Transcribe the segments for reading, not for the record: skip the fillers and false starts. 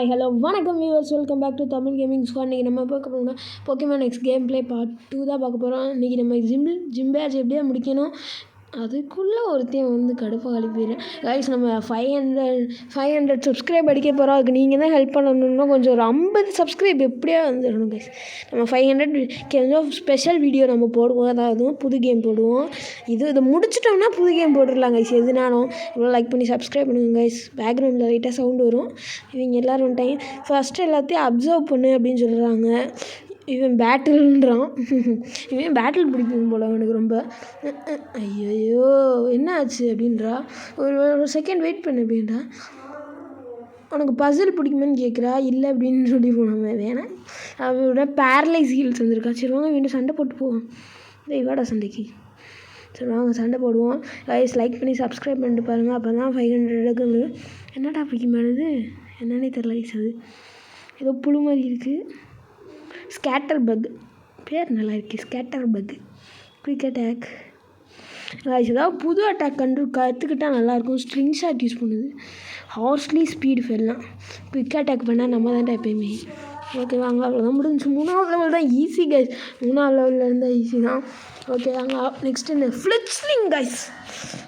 Hi hello வணக்கம் viewers, welcome back to Tamil gaming squad. இன்றைக்கி நம்ம பார்க்க போகிறோம்னா Pokemon X game play part 2 தான் பார்க்க போகிறோம். இன்றைக்கி நம்ம ஜிம் பேட்ச் எப்படியா முடிக்கணும், அதுக்குள்ளே ஒருத்தையும் வந்து கடுப்பாக அனுப்பிடுறேன். கைஸ், நம்ம 500 சப்ஸ்கிரைப் அடிக்க போகிறோம். அதுக்கு நீங்கள் தான் ஹெல்ப் பண்ணணும்னா கொஞ்சம் ஒரு 50 சப்ஸ்கிரைப் எப்படியா வந்துடணும் கைஸ். நம்ம 500 கொஞ்சம் ஸ்பெஷல் வீடியோ நம்ம போடுவோம், அதாவது புது கேம் போடுவோம். இதை முடிச்சிட்டோம்னா புது கேம் போட்டுடலாம் கைஸ். எதுனாலும் இவ்வளோ லைக் பண்ணி சப்ஸ்கிரைப் பண்ணுங்க கைஸ். பேக்ரவுண்டில் லைட்டாக சவுண்டு வரும். இவங்க எல்லோரும் டைம் ஃபஸ்ட்டு எல்லாத்தையும் அப்சர்வ் பண்ணு அப்படின்னு சொல்கிறாங்க. இவன் பேட்டில்ன்றான். இவன் பேட்டில் பிடிக்கும் போல் அவனுக்கு ரொம்ப. ஐயோ என்ன ஆச்சு அப்படின்றா. ஒரு செகண்ட் வெயிட் பண்ணு அப்படின்றா. உனக்கு பசில் பிடிக்குமான்னு கேட்குறா. இல்லை அப்படின்னு சொல்லி போனவன் வேணாம். அவனோட பேரலைஸ் ஹீல்ஸ் வந்திருக்கா. சரி வாங்க வீண்டு சண்டை போட்டு போவோம். வாடா சண்டைக்கு. சரி வாங்க சண்டை போடுவோம். கைஸ் லைக் பண்ணி சப்ஸ்கிரைப் பண்ணிட்டு பாருங்கள். அப்போ தான் 500 எடுக்குது. என்னடா பிடிக்குமானது என்னன்னே தெரில கைஸ். அது ஏதோ புழு மாதிரி இருக்குது. ஸ்கேட்டர் பக் பேர் நல்லா இருக்குது. Scatter buck quick attack. ஏதாவது புது அட்டாக் கற்றுக்கிட்டால் நல்லாயிருக்கும். ஸ்ட்ரிங் ஷாட் யூஸ் பண்ணுது. ஹார்ஸ்லி ஸ்பீடு ஃபெல்லாம் குயிக் அட்டாக் பண்ணால் நம்ம தான் எப்பயுமே. ஓகே வாங்க, அவ்வளோதான் முடிஞ்சு. 3வது லெவல் தான் ஈஸி கைஸ். 3வது லெவலில் இருந்தால் ஈஸி தான். ஓகே வாங்க நெக்ஸ்ட் என்ன, ஃப்ளெட்ச்லிங் கைஸ்.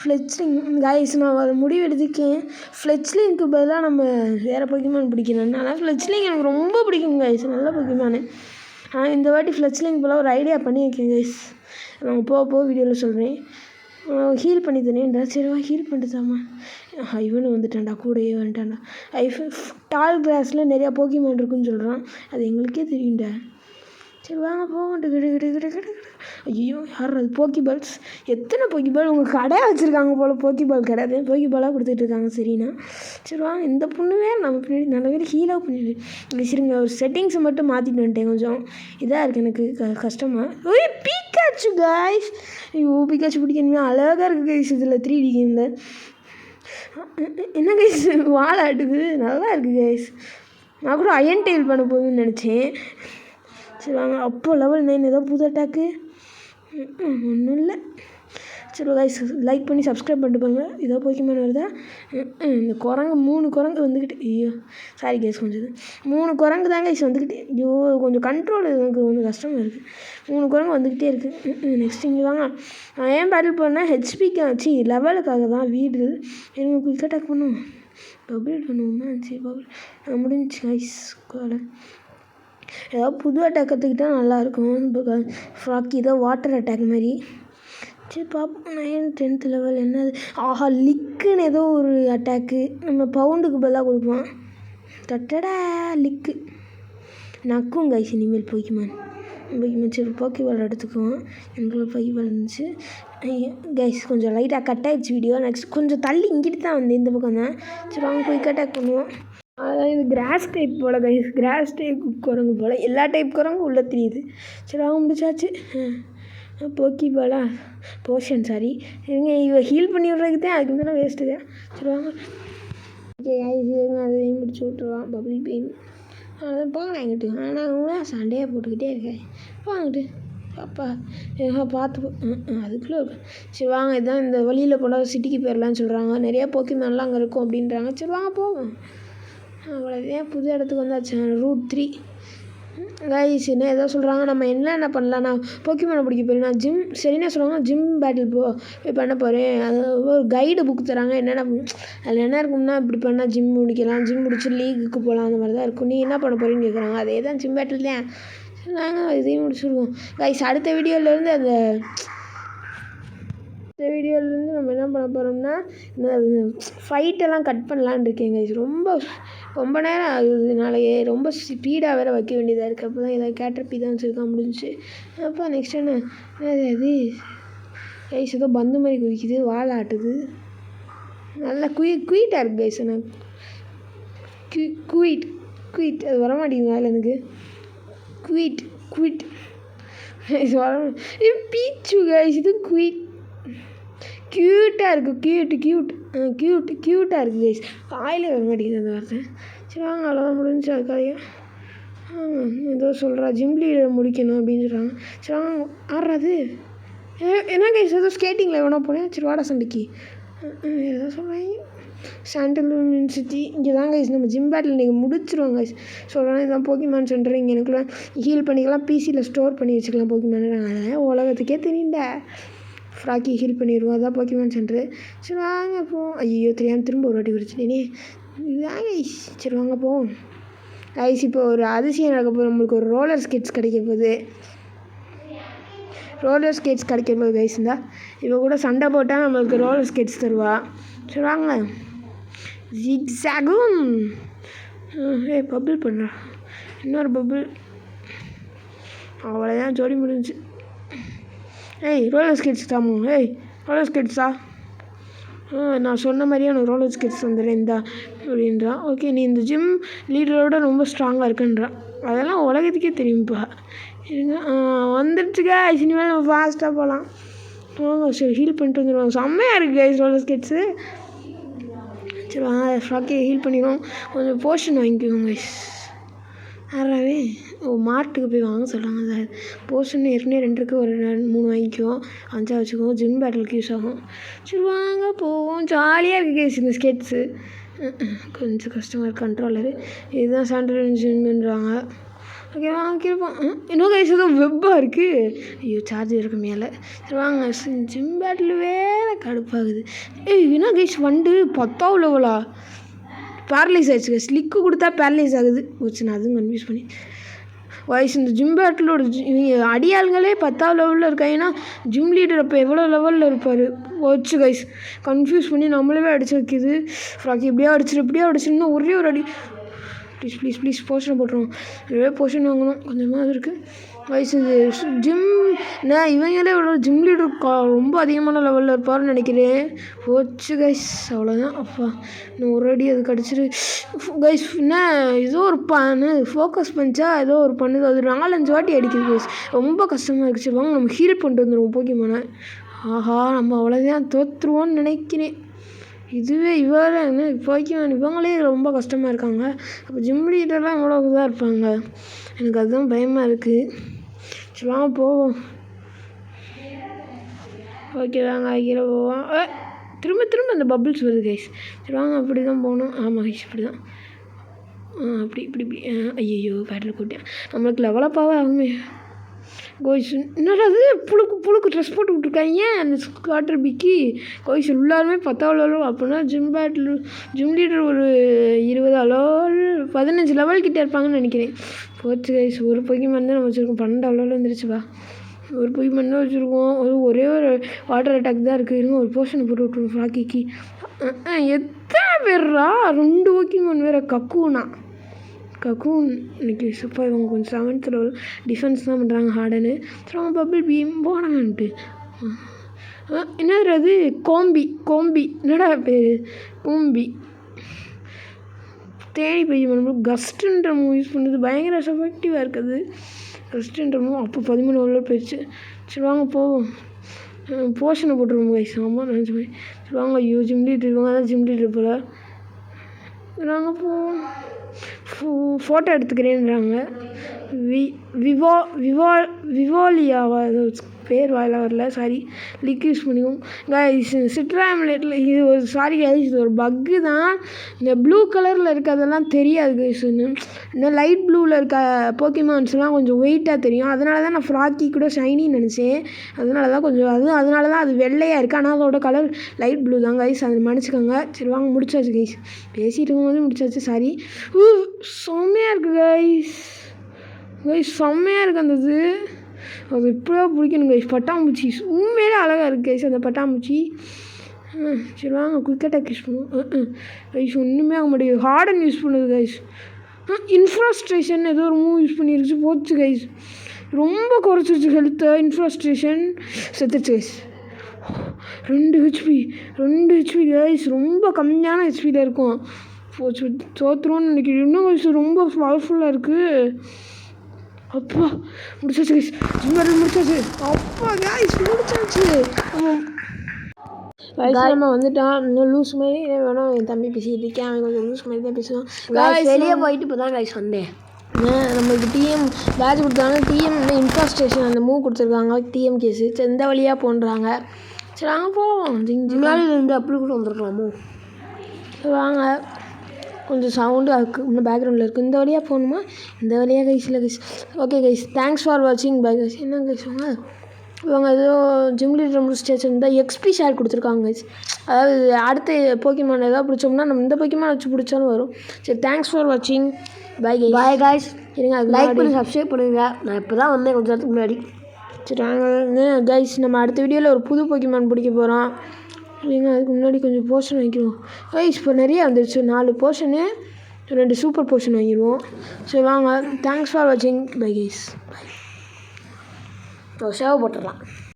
ஃப்ளெட்ச்லிங் கைஸ், நான் அதை முடிவு எடுத்துக்கேன். ஃப்ளெட்ச்லிங்க்கு பதிலாக நம்ம வேறு போக்கிமான் பிடிக்கணும். ஆனால் ஃப்ளெட்ச்லிங் எனக்கு ரொம்ப பிடிக்கும் கைஸ். நல்ல போக்கிமானு. ஆனால் இந்த வாட்டி ஃப்ளெட்ச்லிங் போல் ஒரு ஐடியா பண்ணியிருக்கேன் கைஸ். நான் போக வீடியோவில் சொல்கிறேன். ஹீல் பண்ணி தரேன்டா. சரிவா ஹீல் பண்ணிட்டு தாம்மா. இவனு வந்துட்டான்டா, கூடயே வந்துட்டான்டா. டால் கிராஸில் நிறையா போக்கிமான் இருக்குன்னு சொல்கிறான். அது எங்களுக்கே தெரியும்டா. சரி வாங்க போகட்டு. கிடு ஐயோ யார் அது? போக்கிபால்ஸ். எத்தனை போக்கிபால் உங்கள் கடை வச்சுருக்காங்க போல். போக்கிபால் கடை போக்கிபாலாக கொடுத்துட்ருக்காங்க. சரிண்ணா சரி வாங்க. இந்த பொண்ணுவே நம்ம பின்னாடி நல்ல பேர் ஹீலாக பண்ணிடு. சரிங்க, ஒரு செட்டிங்ஸை மட்டும் மாற்றிட்டு வந்துட்டேன். கொஞ்சம் இதாக இருக்குது எனக்கு கஷ்டமாக. ஓய் பீக்காச்சு கைஸ். ஐயோ பீக்காச்சு பிடிக்கணுமே. அழகாக இருக்குது கைஸ் இதில் 3D கேமில். என்ன கைஸ் வாழாட்டுது. நல்லா இருக்குது கைஸ். நான் கூட அயன் டெயில் பண்ண போகுதுன்னு நினச்சேன். சரி வாங்க. அப்போ லெவல் 9 ஏதோ புது அட்டாக்கு ஒன்றும் இல்லை. சரி கைஸ் லைக் பண்ணி சப்ஸ்கிரைப் பண்ணிட்டு போங்க. ஏதோ போக்கிமான் வருதா? இந்த குரங்கு 3 குரங்கு வந்துக்கிட்டு. ஐயோ சாரி கைஸ், கொஞ்சம் 3 குரங்கு தான் கைஸ் வந்துக்கிட்டு. ஐயோ கொஞ்சம் கண்ட்ரோல் எனக்கு கொஞ்சம் கஷ்டமாக இருக்குது. 3 குரங்கு வந்துக்கிட்டே இருக்குது. நெக்ஸ்ட் இங்கே வாங்க. நான் ஏன் பேட்டில் பண்ணேன்? ஹெச்பிக்கு ஆச்சு லெவலுக்காக தான். வீடு எனக்கு குயிக் அட்டாக் பண்ணுவோம். பப்ளிட் பண்ணுவோமா? சரி பப்ளிட் முடிஞ்சிச்சு கைஸ். ஏதாவது புது அட்டாக் கற்றுக்கிட்டால் நல்லாயிருக்கும். இப்போ ஃப்ராக்கி ஏதோ வாட்டர் அட்டாக் மாதிரி. சரி பார்ப்போம். 10th லெவல் என்னது? ஆஹா லிக்குன்னு ஏதோ ஒரு அட்டாக்கு. நம்ம பவுண்டுக்கு பதிலாக கொடுப்போம். தட்டடா லிக்கு நக்கும் கைஸ். இனிமேல் போக்கிமான் சரி போக்கிபால் எடுத்துக்குவோம். எனக்கு போக்கிபால் இருந்துச்சு கைஸ். கொஞ்சம் லைட்டாக கட் ஆகிடுச்சு வீடியோ. நெக்ஸ்ட் கொஞ்சம் தள்ளி இங்கிட்டு தான் வந்து இந்த பக்கம் தான். சரி அவங்க குயிக் அட்டாக் பண்ணுவோம். அதான் இது கிராஸ் டைப் போல் கைஸ். கிராஸ் டைப் குரங்கு போல். எல்லா டைப் குரங்கு உள்ளே தெரியுது. சரி அவங்க முடிச்சாச்சு. போக்கிபாலா போஷன் சாரி இருங்க. இவ ஹீல் பண்ணி விட்றதுக்கு தான். அதுக்கு மேலே வேஸ்ட்டு தான். சரி வாங்க. ஓகே கைஸ் இருங்க, அதையும் முடிச்சு விட்ருவான். பப்ளிக் பெயின் அதான் போங்கண்ணா எங்கிட்டு. ஆனால் அவங்க சண்டையாக போட்டுக்கிட்டே இருக்கேன். போங்கிட்டு அப்பா பார்த்து அதுக்குள்ளே இருக்கும். சரி வாங்க. இதுதான் இந்த வழியில் போனால் சிட்டிக்கு போயிடலான்னு சொல்கிறாங்க. நிறையா போக்கிமான்லாம் அங்கே இருக்கும் அப்படின்றாங்க. சரி வாங்க போவோம். அவ்வளோதான் புது இடத்துக்கு வந்தாச்சு. Route 3 guys. என்ன ஏதோ சொல்கிறாங்க. நம்ம என்ன பண்ணலாம்? நான் போக்கிமானை பிடிக்க போகிறேன். நான் ஜிம் சரின்னா சொல்லுவாங்க. ஜிம் பேட்டில் போய் பண்ண போகிறேன். அது ஒரு கைடு புக் தராங்க. என்னென்ன அதில் என்ன இருக்கும்னா இப்படி பண்ணால் ஜிம் முடிக்கலாம், ஜிம் முடிச்சு லீகுக்கு போகலாம், அந்த மாதிரி தான் இருக்கும். நீ என்ன பண்ண போகிறேன்னு கேட்குறாங்க. அதே தான் ஜிம் பேட்டில் தான். நாங்கள் இதையும் முடிச்சுடுவோம் கைஸ். அடுத்த வீடியோவிலேருந்து நம்ம என்ன பண்ண போகிறோம்னா ஃபைட்டெல்லாம் கட் பண்ணலான்னு இருக்கேன் கைஸ். ரொம்ப நேரம் ஆகுதுனாலேயே ரொம்ப ஸ்பீடாக வேறு வைக்க வேண்டியதாக இருக்குது. அப்போ தான் ஏதாவது கேட்டர்பி தான் வச்சுருக்கான். முடிஞ்சிச்சு. அப்போ நெக்ஸ்ட் என்ன அது கைஸ்? ஏதோ பந்து மாதிரி குதிக்குது, வால் ஆட்டுது. நல்லா குயிட்டாக இருக்குது கைஸ். எனக்கு குயிட் அது வரமாட்டேங்குது வேலை எனக்கு. குயிட் வர பீச்சு கைஸ். இது க்யூட்டாக இருக்குது. க்யூட்டாக இருக்குது கைஸ். வாயில் வர மாட்டேங்குது அந்த வார்த்தை. சரி வாங்க அவ்வளோதான் முடிஞ்சு. அதுக்காக ஏதோ சொல்கிறா ஜிம் லீடர் முடிக்கணும் அப்படின்னு சொல்கிறாங்க. சரி வாங்க ஆடுறது என்ன கைஸ்? ஏதோ ஸ்கேட்டிங்கில் வேணா போனேன். சரி வாடா சண்டைக்கு ஏதோ சொல்கிறாங்க. சாண்டல் யூனிவர்சிட்டி இங்கே தான் கைஸ் நம்ம ஜிம் பேட்டில் நீங்கள் முடிச்சிருவோம் கைஸ். சொல்கிறேன் இதுதான் போக்கிமான் சென்டர். இங்கே எனக்குள்ள ஹீல் பண்ணிக்கலாம், பிசியில் ஸ்டோர் பண்ணி வச்சுக்கலாம் போக்கிமான். அதெல்லாம் உலகத்துக்கே தெரியுண்டா. ஃப்ராக்கி ஹீல் பண்ணிடுவோம், அதான் போக்கிமான் சென்டரு. சரி வாங்க போவோம். ஐயோ தெரியாமல் திரும்ப ஒரு வாட்டி குடிச்சிட்டேனே. இதுதான் கைஸ். சரி வாங்க போவோம் கைஸ். இப்போ ஒரு அதிசயம் நடக்க போகுது. நம்மளுக்கு ஒரு ரோலர் ஸ்கேட்ஸ் கிடைக்க போகுது. ரோலர் ஸ்கேட்ஸ் கிடைக்க போகுது கைஸ். இருந்தா இப்போ கூட சண்டை போட்டால் நம்மளுக்கு ரோலர் ஸ்கேட்ஸ் தருவா. சரி வாங்க. ஜிக்ஸாகும். பபிள் பண்ணுறா. இன்னொரு பபிள். அவ்வளோதான் ஜோடி முடிஞ்சு. ரோலர் ஸ்கேட்ஸ் தாமோ. ரோலர் ஸ்கேட்ஸா? நான் சொன்ன மாதிரியே உனக்கு ரோலர் ஸ்கேட்ஸ் வந்துடுறேன் இந்தா அப்படின்றான். ஓகே நீ இந்த ஜிம் லீடரோட ரொம்ப ஸ்ட்ராங்காக இருக்குன்றான். அதெல்லாம் உலகத்துக்கே தெரியும்ப்பா. இருங்க வந்துடுச்சு கைஸ். இனிமேல் நம்ம ஃபாஸ்ட்டாக போகலாம். சரி ஹீல் பண்ணிட்டு வந்துடுவாங்க. செம்மையாக இருக்குது கைஸ் ரோலர் ஸ்கேட்ஸு. சரி வாங்க ஃப்ராக்கே ஹீல் பண்ணிடுவோம். கொஞ்சம் போர்ஷன் வாங்கிக்குவோம் கைஸ். யாராவே மார்ட்டுக்கு போய் வாங்க சொல்கிறாங்க. சார் போர்ஷன் ஏற்கனவே 2 இருக்குது, ஒரு 3 வாங்கிக்குவோம், 5 வச்சுக்குவோம். ஜிம் பேட்டிலுக்கு யூஸ் ஆகும். சரி வாங்க போவோம். ஜாலியாக இருக்குது கேஸ் இந்த ஸ்கேட்ஸு. கொஞ்சம் கஷ்டமாக இருக்குது கண்ட்ரோலரு. இதுதான் சாண்டல் ஜிம்ன்றாங்க. ஓகே வாங்க இருப்போம். இன்னும் கைஸ் ஏதோ வெப்பாக இருக்குது. ஐயோ சார்ஜர் இருக்கு மேலே. சரி வாங்க. ஜிம் பேட்டில் வேறு கடுப்பாகுது. என்ன கைஸ் வண்டு 10வது லெவலா? பேரலைஸ் ஆகிடுச்சு கைஸ். ஸ்லிக்கு கொடுத்தா பேரலைஸ் ஆகுது. வச்சு நான் அதுவும் கன்ஃபியூஸ் பண்ணி வயசு. இந்த ஜிம் பேட்டிலோட இவங்க அடியாளுங்களே 10வது லெவலில் இருக்காங்கன்னா ஜிம் லீடர் அப்போ எவ்வளோ லெவலில் இருப்பார்? வச்சு கைஸ் கன்ஃபியூஸ் பண்ணி நம்மளவே அடிச்சு வைக்கிது. ஃப்ராக்கி எப்படியா அடிச்சிருந்தா ஒரே ஒரு அடி. ப்ளீஸ் போர்ஷனை போட்டுருவோம். நிறைய போர்ஷன் வாங்கணும். கொஞ்சமாக அது இருக்குது வயசு. ஜிம் இவங்களே இவ்வளோ ஜிம் லீடர் ரொம்ப அதிகமான லெவலில் இருப்பார்னு நினைக்கிறேன். போச்சு கைஸ் அவ்வளோதான். அப்பா இன்னும் ஒரு அடி அது கிடச்சிரு கைஸ். என்ன ஏதோ ஒரு ஃபோக்கஸ் பண்ணிச்சா ஏதோ ஒரு பண்ணுது. அது 4-5 வாட்டி அடிக்குது கைஸ். ரொம்ப கஷ்டமாக இருந்துச்சு. வாங்க நம்ம ஹீல் பண்ணிட்டு வந்துடுவோம் போக்கிமானை. ஆஹா நம்ம அவ்வளோதான் தோற்றுருவோன்னு நினைக்கிறேன். இதுவே என்ன போக்கிமான் இவங்களே ரொம்ப கஷ்டமாக இருக்காங்க. அப்போ ஜிம் லீடர்லாம் எவ்வளோ இதாக இருப்பாங்க? எனக்கு அதுதான் பயமாக இருக்குது. சரி வாங்க போவோம். ஓகே வாங்க கீழே போவோம். திரும்ப அந்த பபிள்ஸ் வருது கைஸ். சரி வாங்க அப்படி தான் போகணும். ஆமாம் கைஸ் இப்படி தான். இப்படி ஐயோ பேட்டில் கூட்டியா நம்மளுக்கு லெவலப்பாகவே ஆகுமே கோய்ஸ். என்னடா அது புழுக்கு ட்ரெஸ் போட்டு விட்ருக்காங்க அந்த ஸ்காட்டர் பிக்கி. கோய்ஸ் எல்லாருமே 10வது லெவல். அப்படின்னா ஜிம் லீடர் ஒரு 20 லெவல் 15 லெவல் கிட்டே இருப்பாங்கன்னு நினைக்கிறேன். போச்சு கைஸ். ஒரு போக்கிமான் தான் நம்ம வச்சுருக்கோம். 12வது லெவலில் வந்துருச்சுப்பா. ஒரு போக்கிமான் தான் வச்சுருக்கோம். ஒரே ஒரு வாட்டர் அட்டாக் தான் இருக்குது. இருங்க ஒரு போர்ஷனை போட்டு விட்ருவோம் ஃப்ராக்கிக்கு. எத்தனை பேர்ரா? 2 போக்கிமான் வேறு. கக்கூன் இன்னைக்கு சப்பா. இவங்க கொஞ்சம் 7th லெவல் டிஃபென்ஸ் தான் பண்ணுறாங்க ஹார்டனு. அப்புறம் பபிள் பீம் போனாங்கன்ட்டு. என்னது அது? கோம்பி என்னடா பேர்? கோம்பி தேடி போய் நம்மளுக்கு கஸ்ட்டுன்ற மூவ் யூஸ் பண்ணுறது பயங்கர எஃபெக்டிவாக இருக்குது. கஸ்ட்டுன்ற மூவ் அப்போ 13 லெவலில் போயிடுச்சு. சரி வாங்க போவோம். போர்ஷனை போட்டுருவோம் கைஸ். ஆமாம் நினச்சி போய். சரி வாங்க. ஐயோ ஜிம் லீடர் இவங்க தான் ஜிம் லீடர் போல். நாங்கள் போவோம். ஃபோட்டோ எடுத்துக்கிறேன்றாங்க. விவோலியாவா ஏதோ பேர் வாயில வரல. சாரி லிக் யூஸ் பண்ணிக்குவோம் கைஸ். சிட்ராம்லேட்டில் இது ஒரு கைஸ் இது ஒரு பக்கு தான். இந்த ப்ளூ கலரில் இருக்கிறதெல்லாம் தெரியாது கைஸ். இந்த லைட் ப்ளூவில் இருக்க போக்கிமான்ஸ்லாம் கொஞ்சம் வெயிட்டாக தெரியும். அதனால தான் நான் ஃப்ராக்கி கூட ஷைனின்னு நினச்சேன். அதனால தான் அது வெள்ளையாக இருக்குது. ஆனால் அதோட கலர் லைட் ப்ளூ தான் கைஸ். அதை மன்னிச்சுக்கோங்க. சரி வாங்க முடிச்சாச்சு கைஸ். பேசிகிட்டு இருக்கும்போது முடிச்சாச்சு. சாரி. செம்மையாக இருக்குது கைஸ். செம்மையாக இருக்குது அந்த இது. அது இப்படியா பிடிக்கணும் கைஸ். பட்டாம்பூச்சி உண்மையிலே அழகாக இருக்குது கைஸ் அந்த பட்டாம்பூச்சி. சரி வாங்க குயிக் அட்டாக் யூஸ் பண்ணுவோம். கைஸ் ஒன்றுமே ஆக மாட்டேங்குது. ஹார்டன் யூஸ் பண்ணுது கைஸ். இன்ஃப்ராஸ்ட்ரேஷன் ஏதோ ஒரு மூவ் யூஸ் பண்ணிருச்சு. போச்சு கைஸ். ரொம்ப குறைச்சிருச்சு ஹெல்த்தை. இன்ஃப்ராஸ்ட்ரேஷன் செத்துச்சு கைஸ். 2 HP guys. ரொம்ப கம்மியான ஹெச்பியில் இருக்கும். போச்சு தோற்றுருவோன்னு நினைக்கிறேன். இன்னும் கைஸ் ரொம்ப பவர்ஃபுல்லாக இருக்குது. அப்பா முடிச்சாச்சு கைஸ். முடிச்சாச்சு. அப்பா கைஸ் முடிச்சாச்சு. நம்ம வந்துட்டான். இன்னும் லூஸ் மாதிரி வேணும். என் தம்பி பேசிக்கிட்டு இருக்கேன். அவன் கொஞ்சம் லூஸ் மாதிரி தான் பேசுவான். வெளியே போயிட்டு இப்போ தான் கைஸ் வந்தேன். நம்மளுக்கு டிஎம் பேட்ச் கொடுத்தாங்க. டிஎம் இன்ஃப்ராஸ்ட்ரேஷன் அந்த மூவ் கொடுத்துருக்காங்க. டிஎம் கேஸு எந்த வழியாக போன்றாங்க. சரி அங்கே போவோம். முன்னாடி 2 அப்படி கூட வந்துருக்கலாமோ? வாங்க கொஞ்சம் சவுண்டு அதுக்கு இன்னும் பேக்ரவுண்டில் இருக்குது. இந்த வழியாக போகணுமா? இந்த வழியாக கைஸ் இல்லை guys. Okay guys, thanks for வாட்சிங் பை கைஸ். என்ன கைஸ் இவங்க ஏதோ ஜிம் லீடர் முடிச்சு தான் எக்ஸ்பி ஷேர் கொடுத்துருக்காங்க கைஸ். அதாவது அடுத்து போக்கிமான் ஏதாவது பிடிச்சோம்னா நம்ம இந்த போக்கிமான் வச்சு பிடிச்சாலும் வரும். சரி, தேங்க்ஸ் ஃபார் வாட்சிங் பை கைஸ். Bye guys. இருங்க, அது லைக் பண்ணி சப்ஸ்கிரைப் பண்ணுங்க. நான் இப்போ தான் வந்தேன் கொஞ்ச நேரத்துக்கு முன்னாடி. சரி வாங்க கைஸ், நம்ம அடுத்த வீடியோவில் ஒரு புது போக்கிமான் பிடிக்க போகிறோம். இல்லைங்க, அதுக்கு முன்னாடி கொஞ்சம் போர்ஷன் வாங்கிக்குவோம் கைஸ். இப்போ நிறைய வந்துருச்சு, 4 போர்ஷனு 2 சூப்பர் போர்ஷன் வாங்கிடுவோம். சரி வாங்க, தேங்க்ஸ் ஃபார் வாட்சிங் பை கைஸ். சேவ் போட்டுடலாம்.